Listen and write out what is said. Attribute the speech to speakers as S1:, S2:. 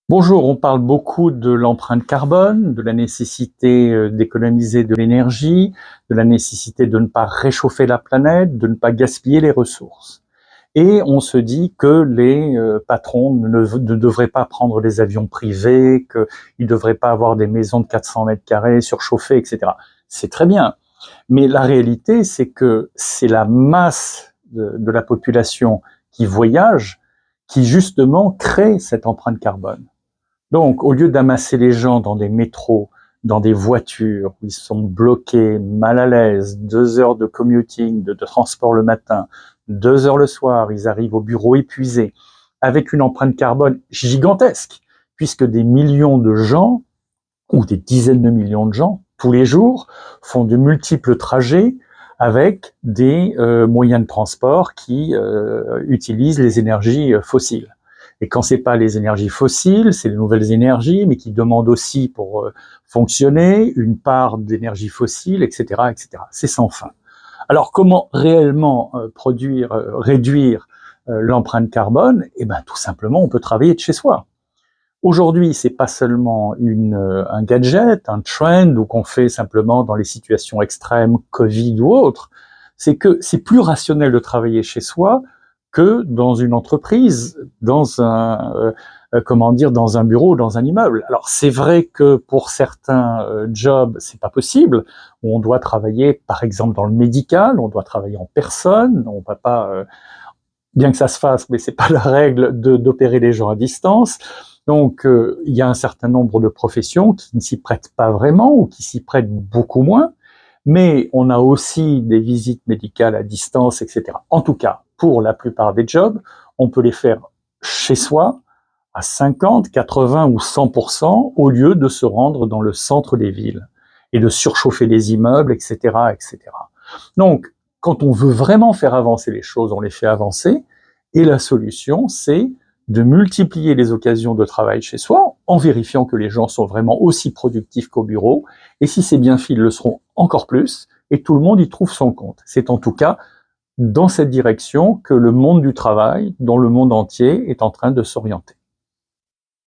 S1: Bonjour, on parle beaucoup de l'empreinte carbone, de la nécessité d'économiser de l'énergie, de la nécessité de ne pas réchauffer la planète, de ne pas gaspiller les ressources. Et on se dit que les patrons ne devraient pas prendre des avions privés, qu'ils ne devraient pas avoir des maisons de 400 mètres carrés surchauffées, etc. C'est très bien. Mais la réalité, c'est que c'est la masse de la population qui voyage qui justement crée cette empreinte carbone. Donc, au lieu d'amasser les gens dans des métros, dans des voitures, où ils sont bloqués, mal à l'aise, 2 heures de commuting, de transport le matin, 2 heures le soir, ils arrivent au bureau épuisés, avec une empreinte carbone gigantesque, puisque des millions de gens, ou des dizaines de millions de gens, tous les jours, font de multiples trajets avec des moyens de transport qui utilisent les énergies fossiles. Et quand c'est pas les énergies fossiles, c'est les nouvelles énergies, mais qui demandent aussi pour fonctionner une part d'énergie fossile, etc., etc. C'est sans fin. Alors comment réellement réduire l'empreinte carbone? Eh ben tout simplement, on peut travailler de chez soi. Aujourd'hui, c'est pas seulement un gadget, un trend, ou qu'on fait simplement dans les situations extrêmes, Covid ou autres. C'est que c'est plus rationnel de travailler chez soi que dans une entreprise, dans dans un bureau, dans un immeuble. Alors c'est vrai que pour certains jobs, c'est pas possible. On doit travailler, par exemple, dans le médical, on doit travailler en personne, on va pas bien que ça se fasse, mais c'est pas la règle d'opérer les gens à distance. Donc, il y a un certain nombre de professions qui ne s'y prêtent pas vraiment ou qui s'y prêtent beaucoup moins. Mais on a aussi des visites médicales à distance, etc. En tout cas, pour la plupart des jobs, on peut les faire chez soi à 50, 80 ou 100% au lieu de se rendre dans le centre des villes et de surchauffer les immeubles, etc., etc. Donc, quand on veut vraiment faire avancer les choses, on les fait avancer. Et la solution, c'est de multiplier les occasions de travail chez soi en vérifiant que les gens sont vraiment aussi productifs qu'au bureau. Et si c'est bien fait, ils le seront encore plus. Et tout le monde y trouve son compte. C'est en tout cas dans cette direction que le monde du travail, dans le monde entier, est en train de s'orienter.